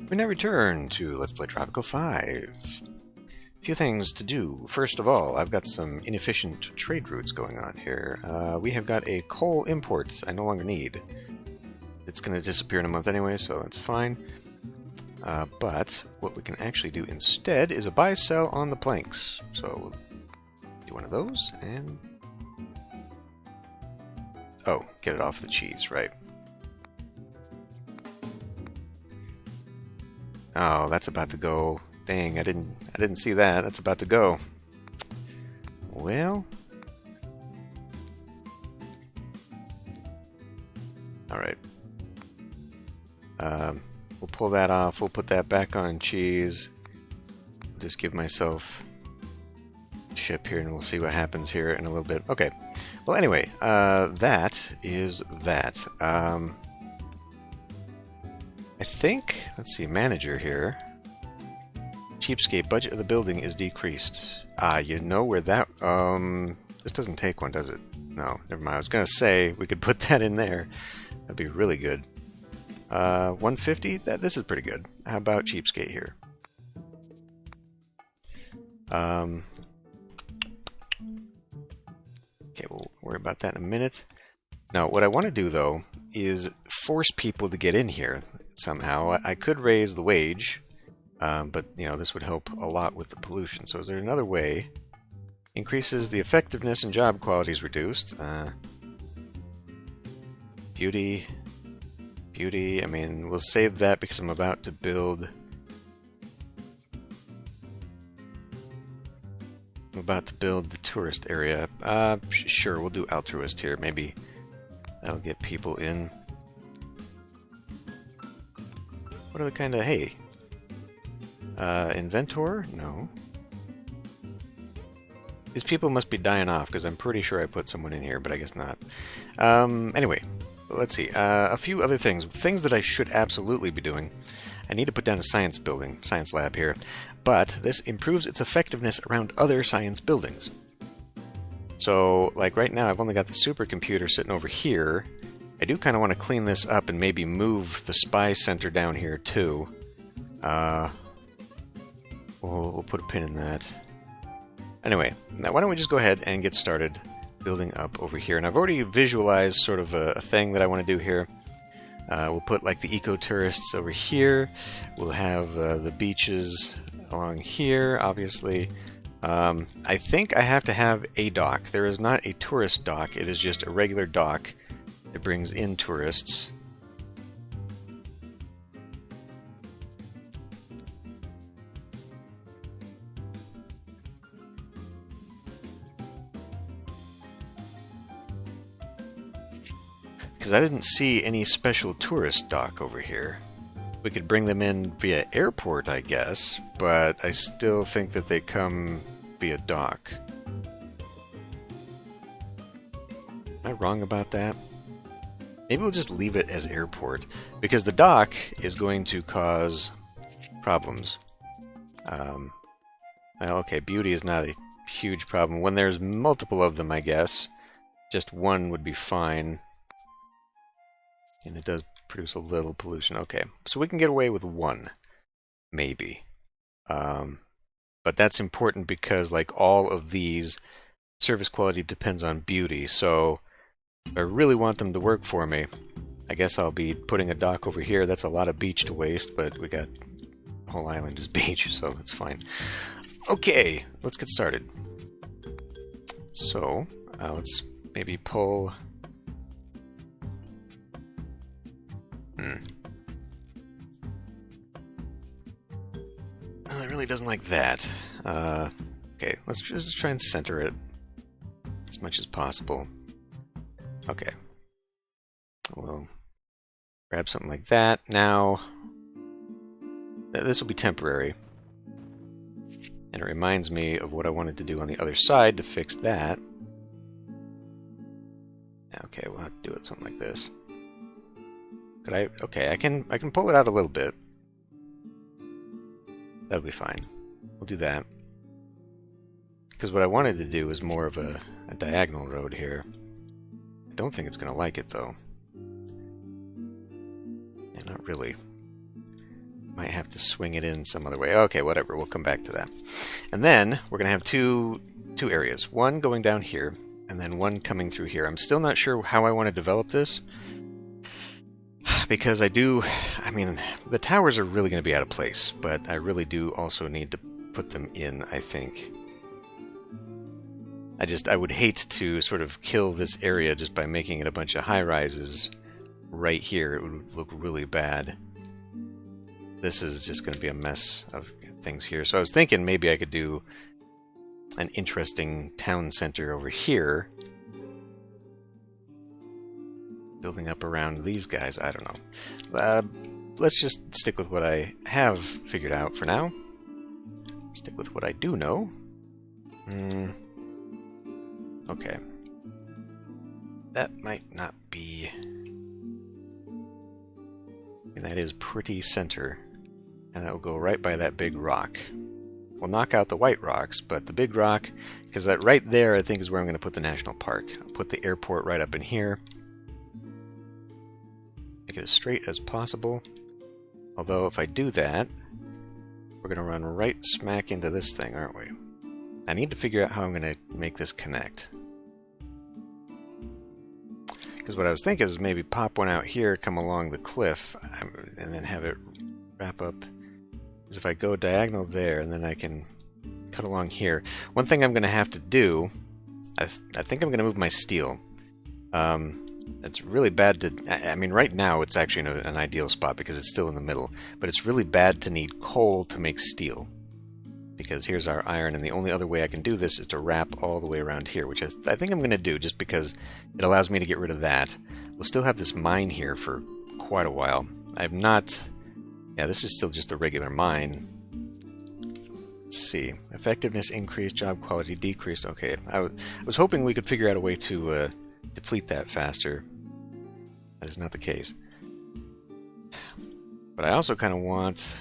We now return to Let's Play Tropico 5. A few things to do. First of all, I've got some inefficient trade routes going on here. We have got a coal import I no longer need. It's going to disappear in a month anyway, so that's fine. But what we can actually do instead is a buy-sell on the planks. So we'll do one of those, and... oh, get it off the cheese, right. Oh, that's about to go. Dang, I didn't see that. That's about to go. Well, all right. We'll pull that off. We'll put that back on cheese. Just give myself a ship here, and we'll see what happens here in a little bit. Okay. Well, anyway, that is that. I think, let's see, manager here. Cheapskate, budget of the building is decreased. You know where that, this doesn't take one, does it? No, never mind. I was going to say, we could put that in there. That'd be really good. 150? This is pretty good. How about cheapskate here? Okay, we'll worry about that in a minute. Now, what I want to do, though, is force people to get in here somehow. I could raise the wage, but, you know, this would help a lot with the pollution. So is there another way? Increases the effectiveness and job quality is reduced. Beauty. Beauty. I mean, we'll save that because I'm about to build... the tourist area. Sure, we'll do altruist here. Maybe that'll get people in. What are the kind of... hey. Inventor? No. These people must be dying off, because I'm pretty sure I put someone in here, but I guess not. Anyway, let's see. A few other things. Things that I should absolutely be doing. I need to put down a science building, science lab here. But this improves its effectiveness around other science buildings. So, like right now, I've only got the supercomputer sitting over here. I do kind of want to clean this up and maybe move the spy center down here too. We'll put a pin in that. Anyway, now why don't we just go ahead and get started building up over here. And I've already visualized sort of a thing that I want to do here. We'll put like the eco-tourists over here. We'll have the beaches along here, obviously. I think I have to have a dock. There is not a tourist dock. It is just a regular dock that brings in tourists. Because I didn't see any special tourist dock over here. We could bring them in via airport, I guess, but I still think that they come via dock. Am I wrong about that? Maybe we'll just leave it as airport, because the dock is going to cause problems. Well, okay, beauty is not a huge problem. When there's multiple of them, I guess, just one would be fine. And it does produce a little pollution. Okay, so we can get away with one, maybe. But that's important because, like all of these, service quality depends on beauty. So if I really want them to work for me, I guess I'll be putting a dock over here. That's a lot of beach to waste, but we got the whole island is beach, so that's fine. Okay, let's get started. So let's maybe pull... Oh, it really doesn't like that. Okay, let's just try and center it as much as possible. Okay. We'll grab something like that. Now, this will be temporary. And it reminds me of what I wanted to do on the other side to fix that. Okay, we'll have to do it something like this. Could I? Okay, I can pull it out a little bit. That'll be fine. We'll do that. Because what I wanted to do was more of a diagonal road here. I don't think it's going to like it, though. Yeah, not really. Might have to swing it in some other way. Okay, whatever. We'll come back to that. And then we're going to have two areas. One going down here, and then one coming through here. I'm still not sure how I want to develop this. Because I mean, the towers are really going to be out of place, but I really do also need to put them in, I think. I would hate to sort of kill this area just by making it a bunch of high-rises right here. It would look really bad. This is just going to be a mess of things here. So I was thinking maybe I could do an interesting town center over here. Building up around these guys. I don't know. Let's just stick with what I have figured out for now. Stick with what I do know. Okay. That might not be... And that is pretty center. And that will go right by that big rock. We'll knock out the white rocks, but the big rock, because that right there I think is where I'm going to put the national park. I'll put the airport right up in here. Make it as straight as possible. Although if I do that, we're going to run right smack into this thing, aren't we? I need to figure out how I'm going to make this connect. Because what I was thinking is maybe pop one out here, come along the cliff, and then have it wrap up. Because if I go diagonal there, and then I can cut along here. One thing I'm going to have to do, I think I'm going to move my steel. It's really bad to... I mean, right now it's actually in an ideal spot because it's still in the middle. But it's really bad to need coal to make steel. Because here's our iron, and the only other way I can do this is to wrap all the way around here, which I think I'm going to do just because it allows me to get rid of that. We'll still have this mine here for quite a while. I have not... Yeah, this is still just a regular mine. Let's see. Effectiveness increased, job quality decreased. Okay, I was hoping we could figure out a way to deplete that faster. That is not the case. But I also kind of want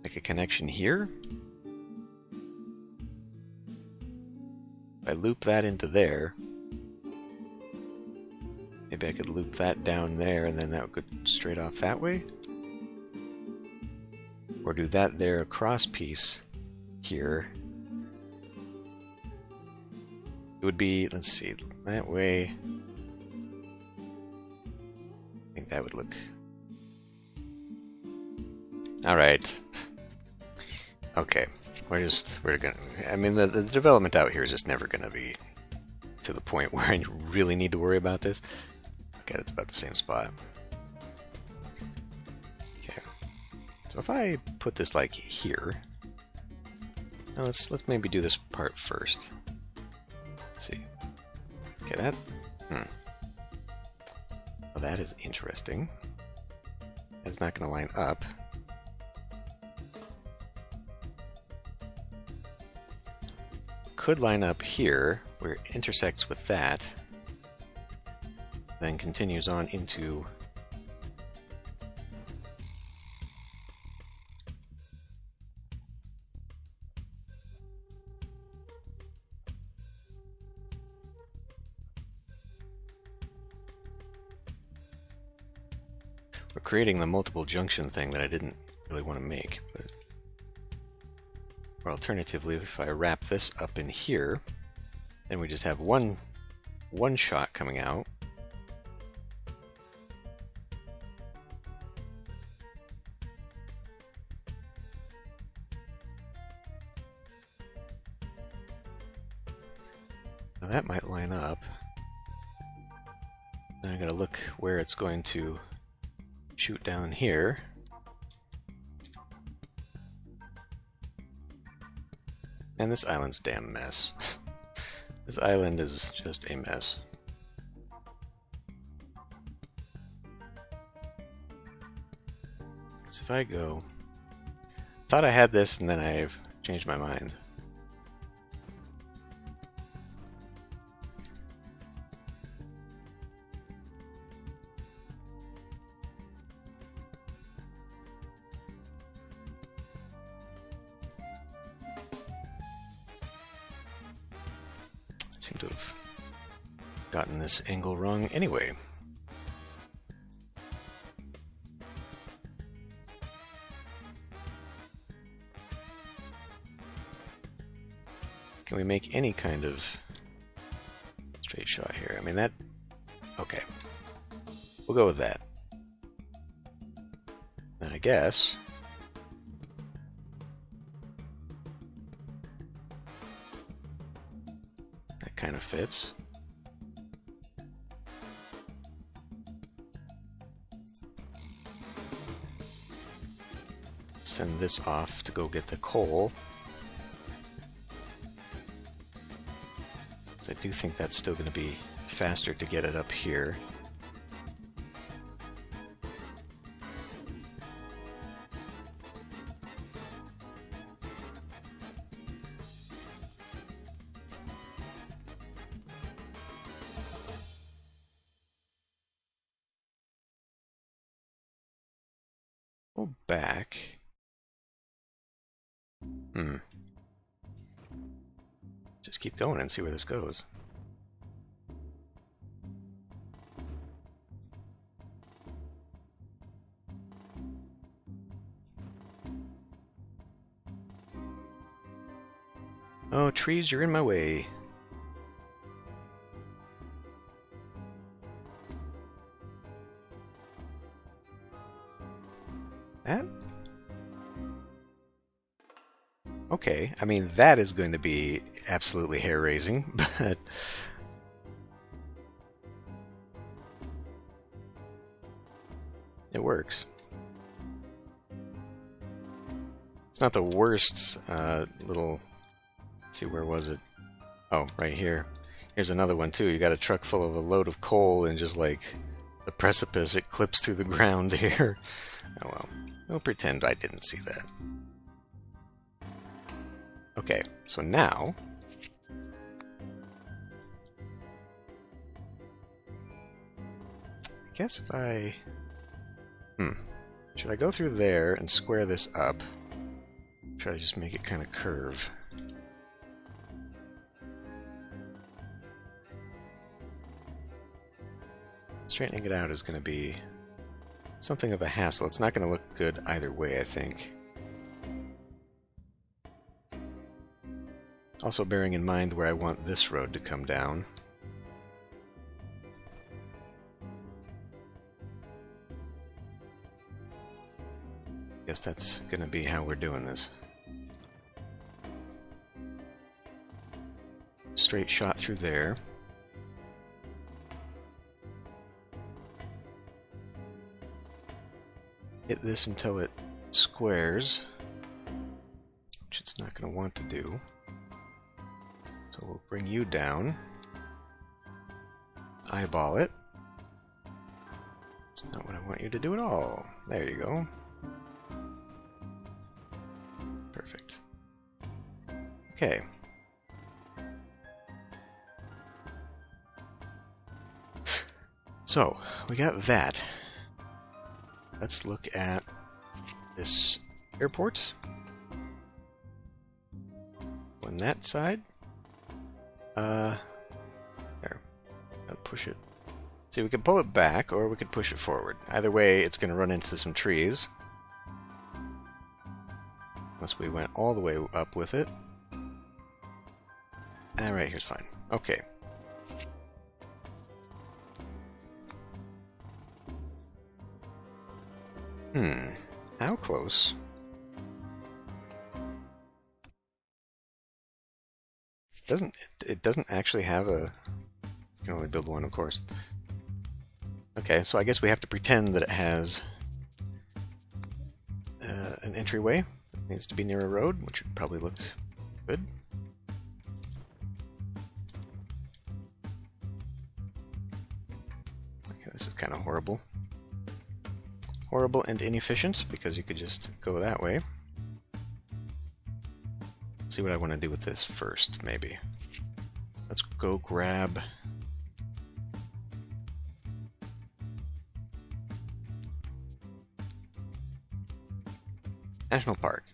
like a connection here. If I loop that into there, maybe I could loop that down there and then that would go straight off that way. Or do that there across piece here. It would be, let's see, that way. I think that would look... Alright. Okay. We're gonna... I mean, the development out here is just never gonna be to the point where I really need to worry about this. Okay, that's about the same spot. Okay. So if I put this like here... Now let's maybe do this part first. Let's see. Okay, that... Well, that is interesting. That's not going to line up. Could line up here, where it intersects with that, then continues on into... We're creating the multiple junction thing that I didn't really want to make, but... Or alternatively, if I wrap this up in here, then we just have one shot coming out. Now that might line up. Then I gotta look where it's going to shoot down here. And this island's a damn mess. This island is just a mess. So if I go... Thought I had this and then I've changed my mind. Seem to have gotten this angle wrong anyway. Can we make any kind of straight shot here? I mean, that... Okay. We'll go with that. And I guess... that kind of fits. Send this off to go get the coal. I do think that's still going to be faster to get it up here. Pull back. Just keep going and see where this goes. Oh, trees, you're in my way. That? Okay, I mean, that is going to be absolutely hair-raising, but... it works. It's not the worst little... Let's see, where was it? Oh, right here. Here's another one, too. You got a truck full of a load of coal and just, like, the precipice, it clips through the ground here. Oh, well. We'll pretend I didn't see that. Okay, so now... I guess if I... Should I go through there and square this up? Try to just make it kind of curve. Straightening it out is going to be something of a hassle. It's not going to look good either way, I think. Also bearing in mind where I want this road to come down. Guess that's going to be how we're doing this. Straight shot through there. Hit this until it squares, which it's not going to want to do. So we'll bring you down. Eyeball it. It's not what I want you to do at all. There you go. Perfect. Okay. So, we got that. Let's look at this airport. On that side. There. I'll push it. See, we could pull it back, or we could push it forward. Either way, it's going to run into some trees. Unless we went all the way up with it. Right here's fine. Okay. How close? It doesn't actually have a... You can only build one, of course. Okay, so I guess we have to pretend that it has an entryway. It needs to be near a road, which would probably look good. Okay, this is kind of horrible. Horrible and inefficient, because you could just go that way. Let's see what I want to do with this first, maybe. Let's go grab... National Park.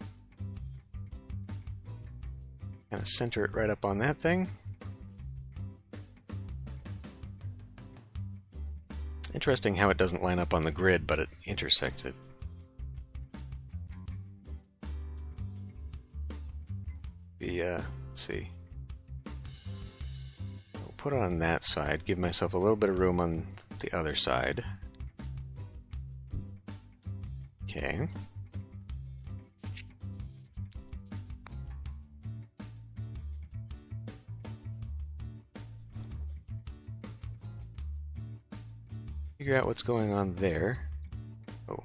Kind of center it right up on that thing. Interesting how it doesn't line up on the grid, but it intersects it. Let's see. put it on that side, give myself a little bit of room on the other side. Okay. Figure out what's going on there. Oh.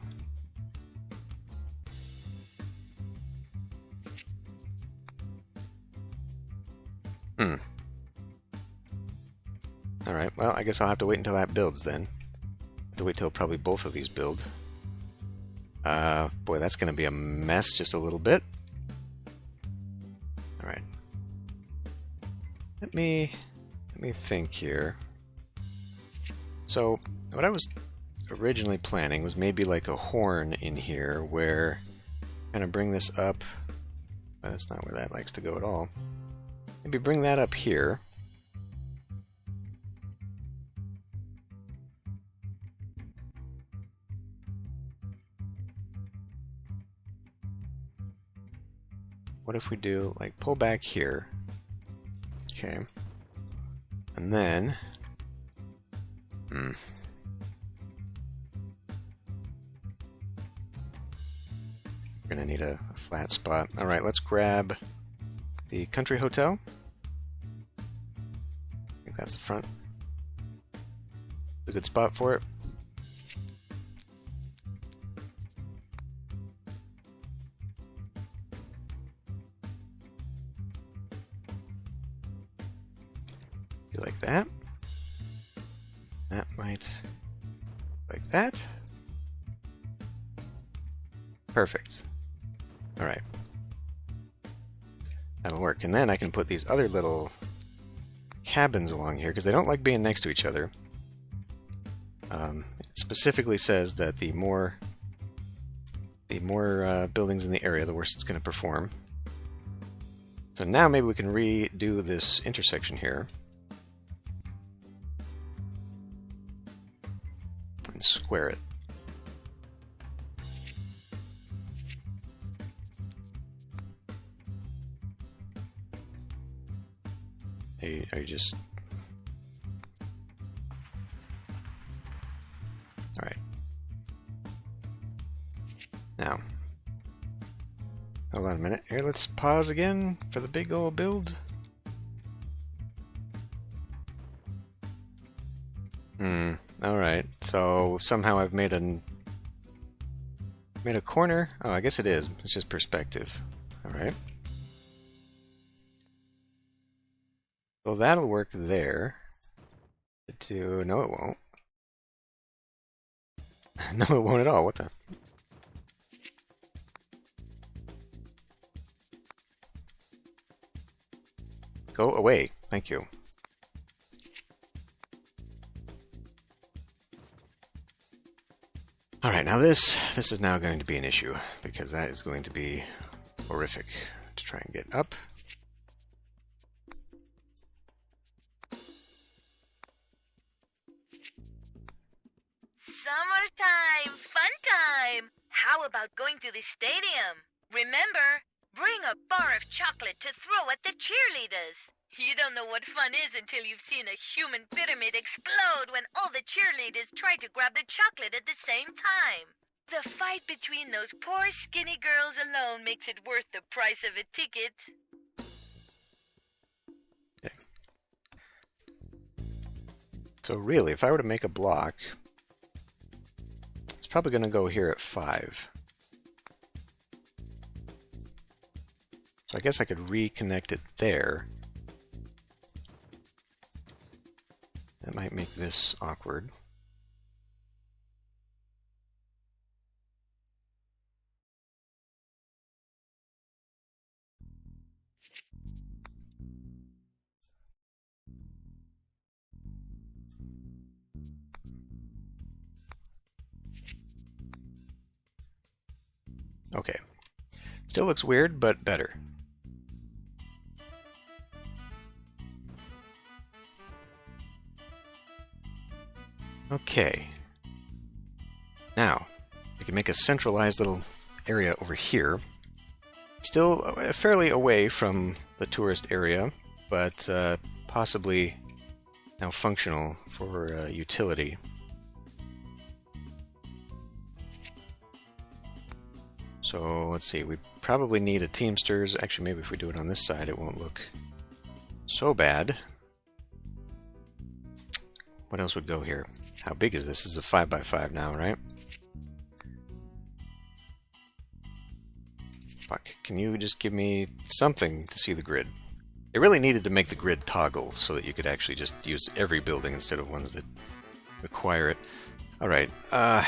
Alright, well, I guess I'll have to wait until that builds then. Have to wait till probably both of these build. Boy, that's going to be a mess just a little bit. Alright. Let me think here. So, what I was originally planning was maybe like a horn in here where kind of bring this up. Well, that's not where that likes to go at all. Maybe bring that up here. What if we do, like, pull back here? Okay. And then... We're gonna need a flat spot. Alright, let's grab the country hotel. I think that's the front. A good spot for it. Like that. That might like that. Perfect. All right. That'll work. And then I can put these other little cabins along here because they don't like being next to each other. It specifically says that the more buildings in the area, the worse it's going to perform. So now maybe we can redo this intersection here. Square it. Are you just... Alright. Now. Hold on a minute. Here, let's pause again for the big old build. Alright, so somehow I've made a corner. Oh, I guess it is. It's just perspective. Alright. So that'll work there. No, it won't. No, it won't at all. What the? Go away. Thank you. Alright, now this is now going to be an issue, because that is going to be horrific to try and get up. Summertime! Fun time! How about going to the stadium? Remember, bring a bar of chocolate to throw at the cheerleaders. You don't know what fun is until you've seen a human pyramid explode when all the cheerleaders try to grab the chocolate at the same time. The fight between those poor skinny girls alone makes it worth the price of a ticket. Okay. So really, if I were to make a block, it's probably going to go here at 5. So I guess I could reconnect it there. That might make this awkward. Okay. Still looks weird, but better. Okay. Now, we can make a centralized little area over here. Still fairly away from the tourist area, but possibly now functional for utility. So let's see, we probably need a Teamsters. Actually, maybe if we do it on this side, it won't look so bad. What else would go here? How big is this? This is a 5x5 now, right? Fuck, can you just give me something to see the grid? It really needed to make the grid toggle so that you could actually just use every building instead of ones that require it. Alright, I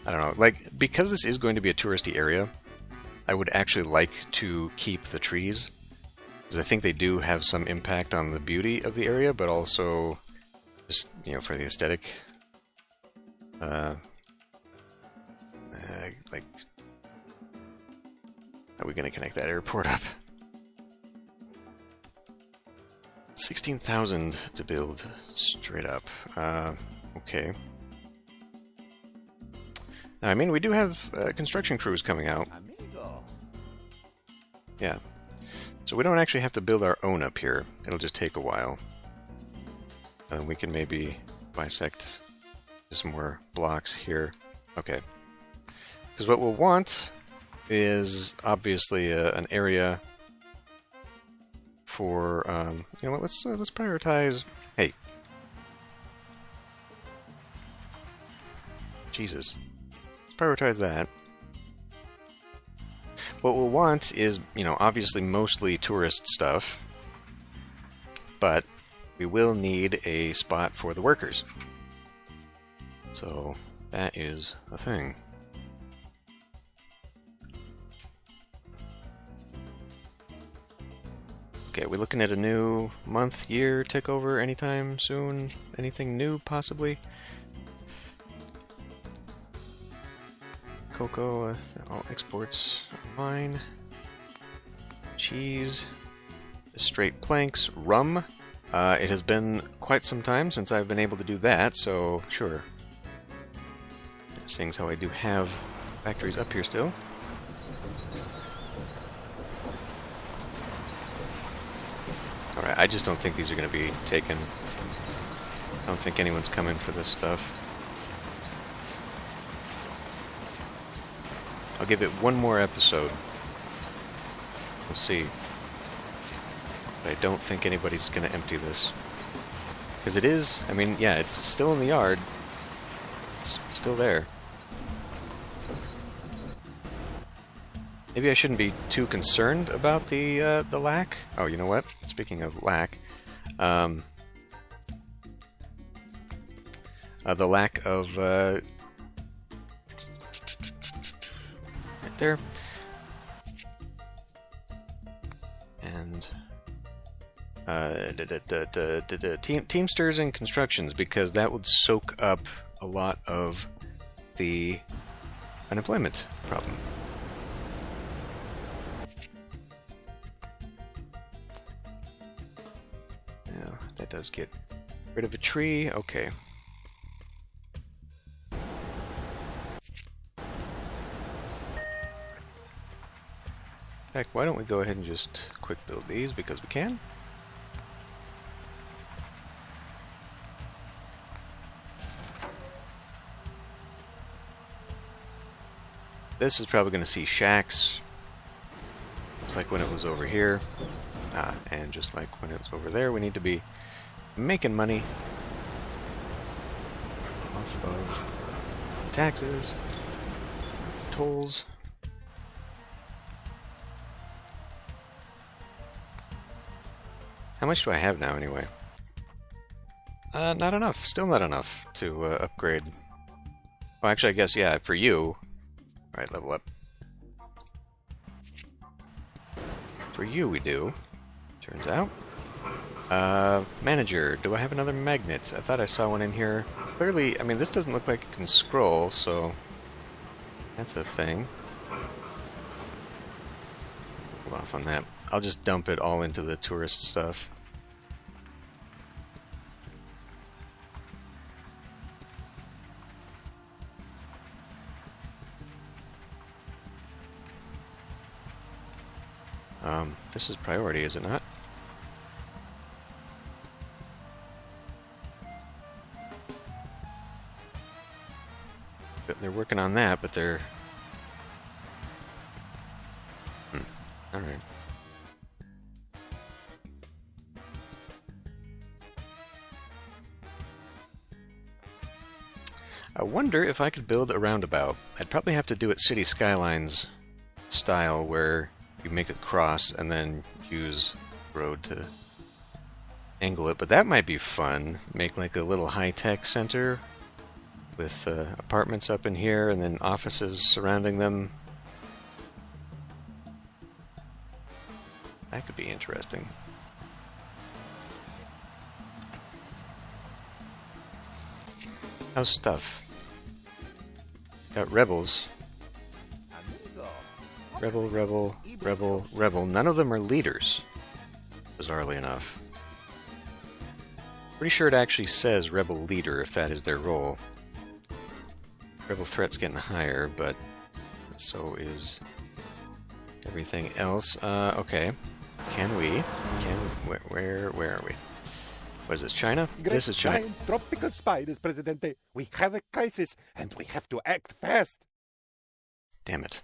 don't know, like, because this is going to be a touristy area, I would actually like to keep the trees, because I think they do have some impact on the beauty of the area, but also just, you know, for the aesthetic. Like, how are we going to connect that airport up? 16,000 to build straight up. Okay. Now, I mean, we do have construction crews coming out. Yeah. So we don't actually have to build our own up here. It'll just take a while. We can maybe bisect some more blocks here. Okay. Because what we'll want is obviously an area for, you know what, let's prioritize... Hey. Jesus. Let's prioritize that. What we'll want is, you know, obviously mostly tourist stuff, but we will need a spot for the workers. So that is a thing. Okay, are we looking at a new month, year takeover anytime soon? Anything new, possibly? Cocoa, all exports online. Cheese, straight planks, rum. It has been quite some time since I've been able to do that, so sure. Seeing as how I do have factories up here still. Alright, I just don't think these are going to be taken. I don't think anyone's coming for this stuff. I'll give it one more episode. We'll see. But I don't think anybody's going to empty this. Because it is, I mean, yeah, it's still in the yard. It's still there. Maybe I shouldn't be too concerned about the lack. Oh, you know what? Speaking of lack, the lack of right there, and Teamsters and constructions, because that would soak up a lot of the unemployment problem. That does get rid of a tree. Okay. In fact, why don't we go ahead and just quick build these, because we can. This is probably going to see shacks. It's like when it was over here. And just like when it was over there, we need to be making money off of taxes, off the tolls. How much do I have now, anyway? Not enough. Still not enough to upgrade. Oh, actually, I guess, yeah, for you. Alright, level up. For you, we do. Turns out. Manager, do I have another magnet? I thought I saw one in here. Clearly, I mean, this doesn't look like it can scroll, so that's a thing. Hold off on that. I'll just dump it all into the tourist stuff. This is priority, is it not? that, but they're... Alright. I wonder if I could build a roundabout. I'd probably have to do it City Skylines style, where you make a cross and then use the road to angle it. But that might be fun. Make like a little high-tech center with apartments up in here and then offices surrounding them. That could be interesting. How's stuff? Got rebels. Rebel, rebel, rebel, rebel. None of them are leaders, bizarrely enough. Pretty sure it actually says rebel leader if that is their role. Rebel threat's getting higher, but so is everything else. Okay. Where are we? What is this, China? This is China. Tropical spiders, Presidente. We have a crisis, and we have to act fast. Damn it.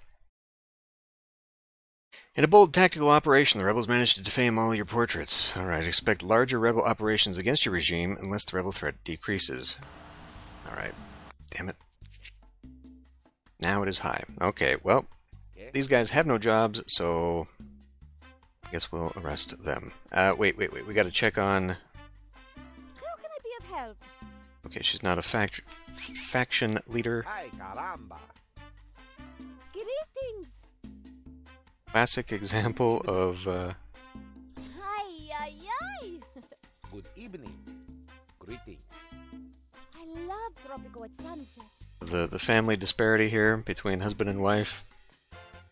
In a bold tactical operation, the rebels managed to defame all your portraits. Alright, expect larger rebel operations against your regime unless the rebel threat decreases. Alright. Damn it. Now it is high. Okay, well, these guys have no jobs, so I guess we'll arrest them. Wait. We gotta check on... How can I be of help? Okay, she's not a faction leader. Ay, caramba. Greetings. Classic example of... Ay. Good evening. Greetings. I love Tropico at sunset. the family disparity here between husband and wife.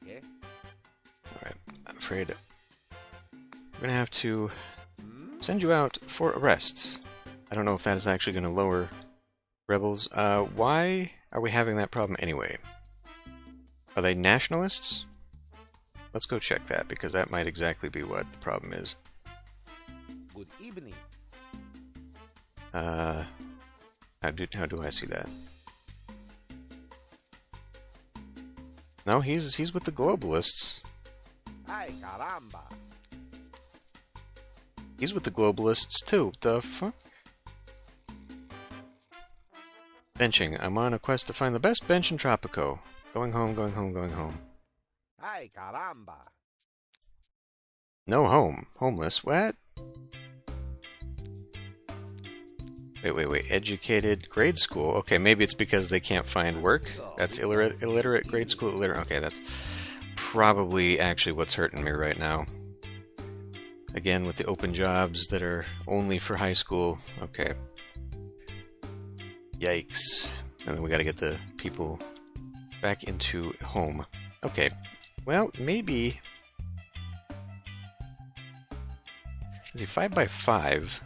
Yeah. Alright, I'm afraid we're gonna have to send you out for arrest. I don't know if that is actually going to lower rebels. Why are we having that problem anyway? Are they nationalists? Let's go check that, because that might exactly be what the problem is. Good evening. How do I see that? No, he's with the globalists. Ay, caramba. He's with the globalists too. The fuck? Benching. I'm on a quest to find the best bench in Tropico. Going home, going home, going home. Ay, caramba. No home. Homeless. What? Wait. Educated grade school. Okay, maybe it's because they can't find work. That's illiterate grade school. Okay, that's probably actually what's hurting me right now. Again, with the open jobs that are only for high school. Okay. Yikes. And then we gotta get the people back into home. Okay. Well, maybe... Let's see, 5x5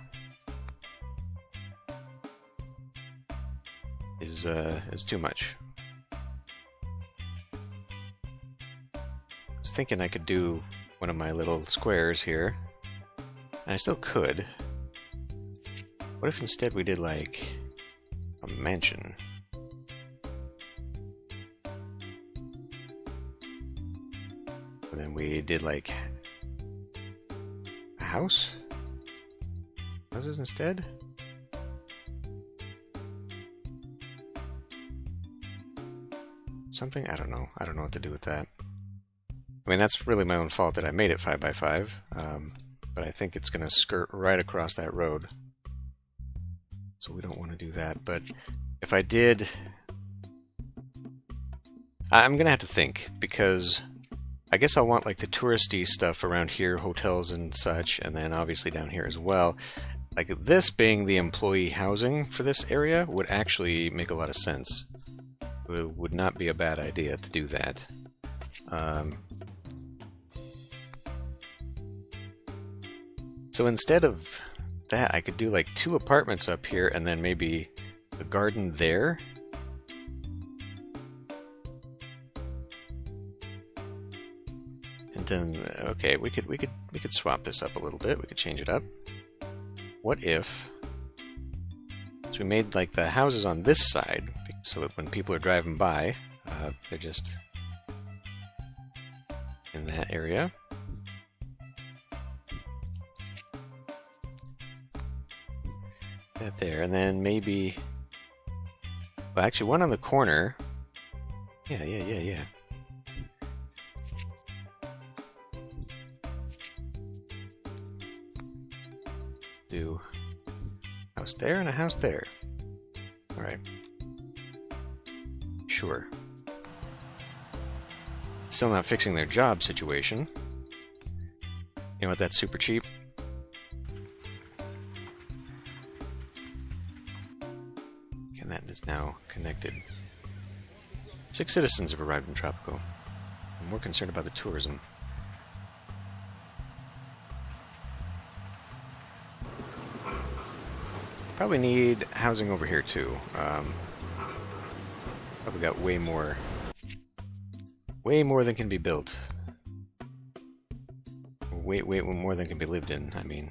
is too much. I was thinking I could do one of my little squares here. And I still could. What if instead we did like a mansion? And then we did like a house? Houses instead? Something? I don't know. I don't know what to do with that. I mean, that's really my own fault that I made it 5x5. But I think it's going to skirt right across that road. So we don't want to do that. But if I did... I'm going to have to think, because I guess I'll want like the touristy stuff around here, hotels and such, and then obviously down here as well. Like this being the employee housing for this area would actually make a lot of sense. It would not be a bad idea to do that. So instead of that, I could do like 2 apartments up here and then maybe a garden there. And then, okay, we could swap this up a little bit. We could change it up. What if... So we made like the houses on this side, so that when people are driving by, They're just in that area. That there, and then maybe... Well, actually, one on the corner. Yeah. Do a house there and a house there. Alright. Sure. Still not fixing their job situation. You know what? That's super cheap. And that is now connected. 6 citizens have arrived in Tropico. I'm more concerned about the tourism. Probably need housing over here too. Probably got way more than can be built. Way more than can be lived in, I mean.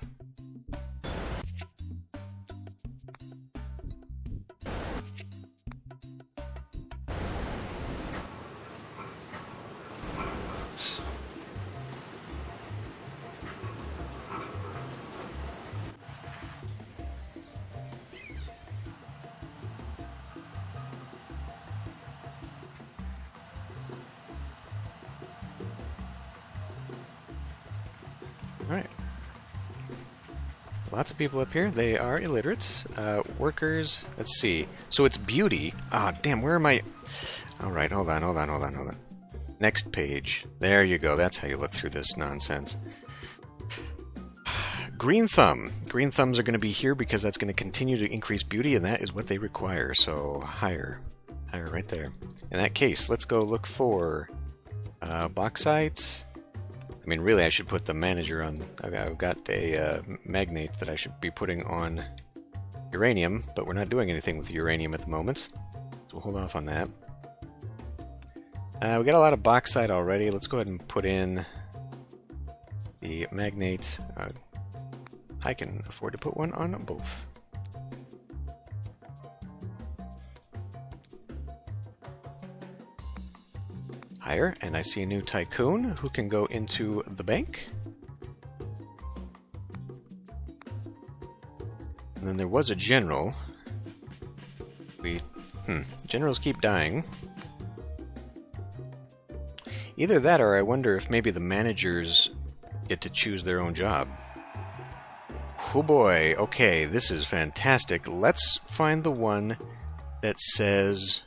Alright. Lots of people up here. They are illiterate. Workers. Let's see. So it's beauty. Ah, damn, where am I? Alright, hold on. Next page. There you go. That's how you look through this nonsense. Green thumb. Green thumbs are going to be here because that's going to continue to increase beauty, and that is what they require. So higher. Higher right there. In that case, let's go look for bauxite. I mean, really, I should put the manager on... I've got a magnate that I should be putting on uranium, but we're not doing anything with uranium at the moment, so we'll hold off on that. We got a lot of bauxite already. Let's go ahead and put in the magnate. I can afford to put one on both. Higher, and I see a new tycoon who can go into the bank. And then there was a general. Generals keep dying. Either that, or I wonder if maybe the managers get to choose their own job. Oh boy, okay, this is fantastic. Let's find the one that says,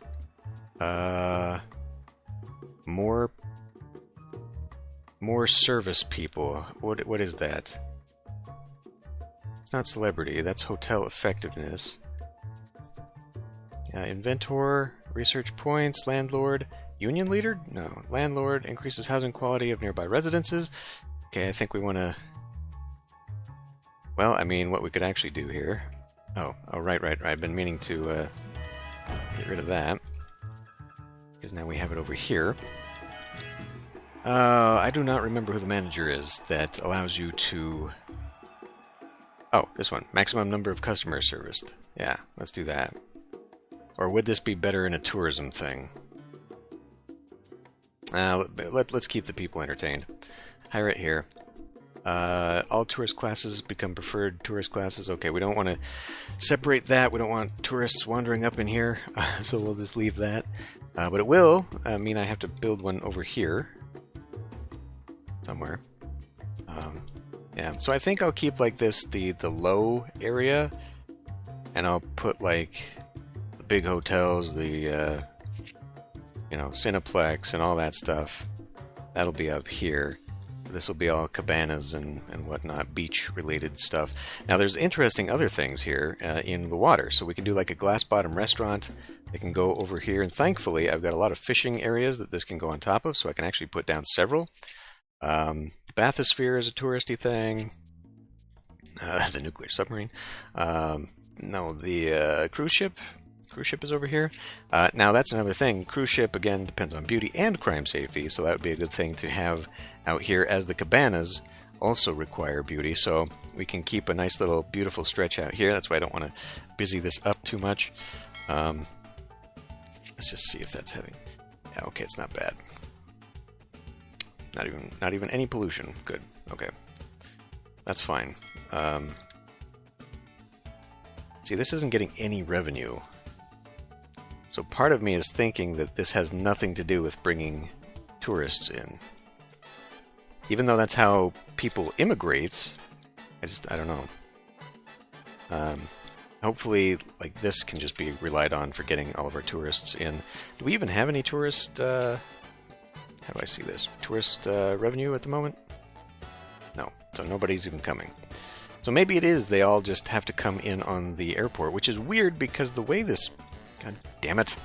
more service people. What is that? It's not celebrity, that's hotel effectiveness. Inventor, research points, landlord, union leader? No. Landlord increases housing quality of nearby residences. Okay, I think we want to... Well, I mean, what we could actually do here... Oh, right. I've been meaning to get rid of that. Because now we have it over here. I do not remember who the manager is that allows you to... Oh, this one. Maximum number of customers serviced. Yeah, let's do that. Or would this be better in a tourism thing? Let's keep the people entertained. Hire it here. All tourist classes become preferred tourist classes. Okay, we don't want to separate that. We don't want tourists wandering up in here, so we'll just leave that. But it will mean I have to build one over here. Somewhere. Yeah, so I think I'll keep like this the low area, and I'll put like the big hotels, the Cineplex and all that stuff. That'll be up here. This will be all cabanas and whatnot, beach-related stuff. Now, there's interesting other things here in the water. So we can do like a glass-bottom restaurant. They can go over here, and thankfully, I've got a lot of fishing areas that this can go on top of, so I can actually put down several. Bathysphere is a touristy thing. The nuclear submarine. No, the cruise ship. Cruise ship is over here. Now, that's another thing. Cruise ship, again, depends on beauty and crime safety, so that would be a good thing to have out here, as the cabanas also require beauty, so we can keep a nice little beautiful stretch out here. That's why I don't want to busy this up too much. Let's just see if that's having... Yeah, okay, it's not bad. Not even any pollution. Good. Okay. That's fine. See, this isn't getting any revenue. So part of me is thinking that this has nothing to do with bringing tourists in. Even though that's how people immigrate, I don't know. Hopefully, like, this can just be relied on for getting all of our tourists in. Do we even have any tourist, how do I see this? Tourist revenue at the moment? No, so nobody's even coming. So maybe it is they all just have to come in on the airport, which is weird because the way this... God damn it.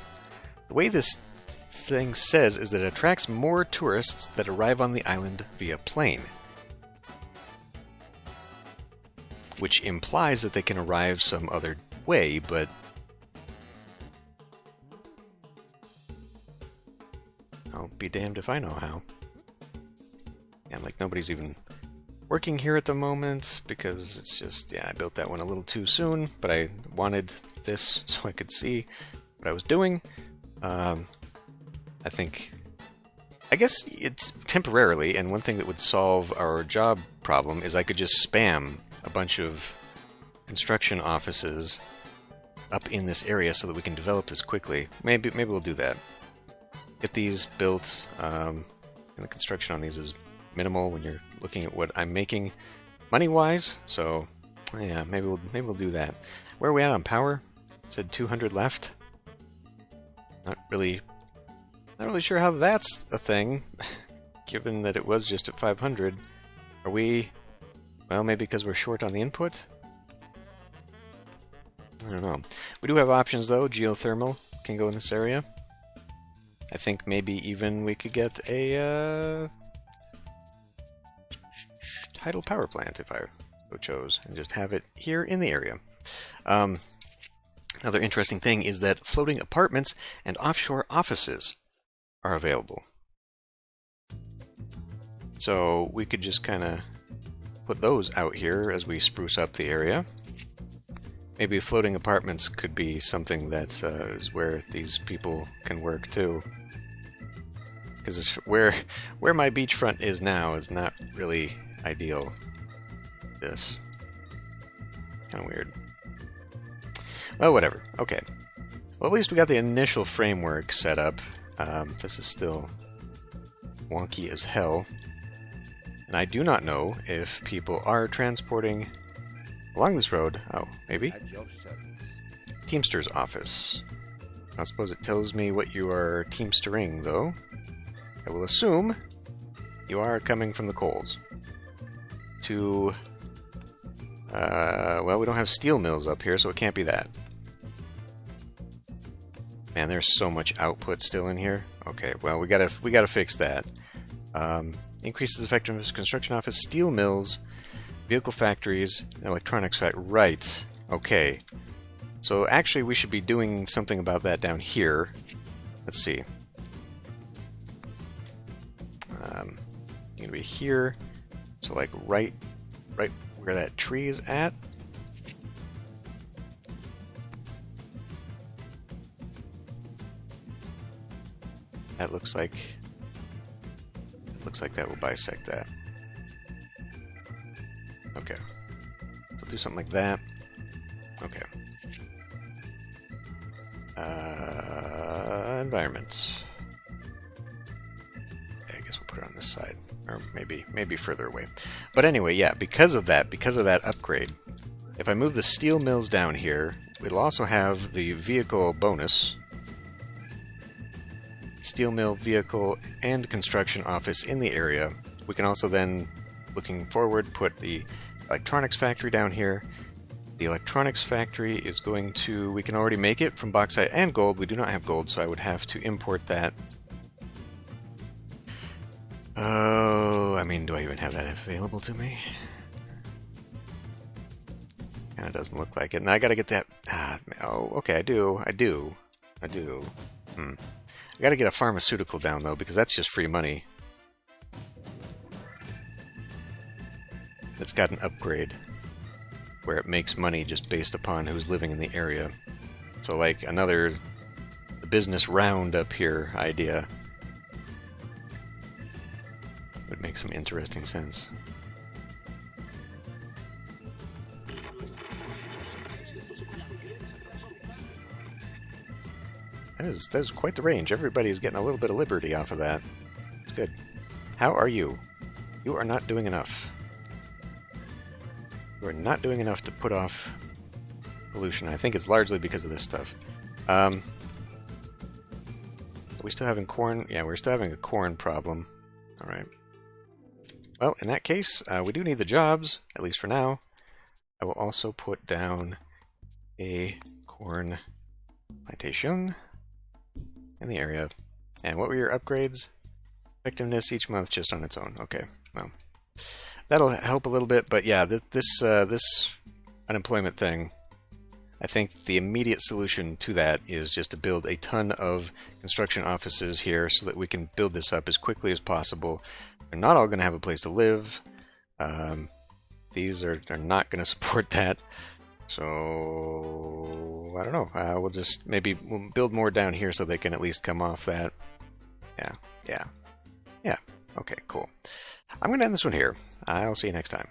The way this thing says is that it attracts more tourists that arrive on the island via plane. Which implies that they can arrive some other way, but... I'll be damned if I know how. And like nobody's even working here at the moment because it's just, yeah, I built that one a little too soon, but I wanted this so I could see what I was doing. I guess it's temporarily, and one thing that would solve our job problem is I could just spam a bunch of construction offices up in this area so that we can develop this quickly. Maybe we'll do that. Get these built, and the construction on these is minimal when you're looking at what I'm making money-wise, so yeah, maybe we'll do that. Where are we at on power? It said 200 left. Not really sure how that's a thing, given that it was just at 500. Are we... Well, maybe because we're short on the input? I don't know. We do have options, though. Geothermal can go in this area. I think maybe even we could get a tidal power plant if I so chose, and just have it here in the area. Another interesting thing is that floating apartments and offshore offices are available. So we could just kind of put those out here as we spruce up the area. Maybe floating apartments could be something that is where these people can work too. Because where my beachfront is now is not really ideal. This. Kind of weird. Well, whatever. Okay. Well, at least we got the initial framework set up. This is still wonky as hell. And I do not know if people are transporting along this road. Oh, maybe? Teamster's office. I suppose it tells me what you are teamstering, though. I will assume you are coming from the coals. To... well, we don't have steel mills up here, so it can't be that. Man, there's so much output still in here. Okay, well, we gotta fix that. Increases the effectiveness of construction office, steel mills, vehicle factories, and electronics factory. Right. Okay. So actually, we should be doing something about that down here. Let's see. Gonna be here. So like right where that tree is at. That looks like that will bisect that. Okay. We'll do something like that. Okay. Environment. Okay, I guess we'll put it on this side. Or maybe further away. But anyway, yeah, because of that upgrade, if I move the steel mills down here, we'll also have the vehicle bonus. Steel mill, vehicle, and construction office in the area. We can also then, looking forward, put the electronics factory down here. The electronics factory is going to... We can already make it from bauxite and gold. We do not have gold, so I would have to import that. Oh, I mean, do I even have that available to me? Kind of doesn't look like it. And I gotta get that... oh, okay, I do. I gotta get a pharmaceutical down, though, because that's just free money. It's got an upgrade where it makes money just based upon who's living in the area. So, like, another business round up here idea. Would make some interesting sense. That is quite the range. Everybody's getting a little bit of liberty off of that. It's good. How are you? You are not doing enough. You are not doing enough to put off pollution. I think it's largely because of this stuff. Are we still having corn? Yeah, we're still having a corn problem. Alright. Well, in that case, we do need the jobs, at least for now. I will also put down a corn plantation in the area. And what were your upgrades? Effectiveness each month just on its own. Okay, well, that'll help a little bit, but yeah, this unemployment thing, I think the immediate solution to that is just to build a ton of construction offices here so that we can build this up as quickly as possible. They're not all going to have a place to live. These are not going to support that. So, I don't know. We'll just, maybe we'll build more down here so they can at least come off that. Yeah. Okay, cool. I'm going to end this one here. I'll see you next time.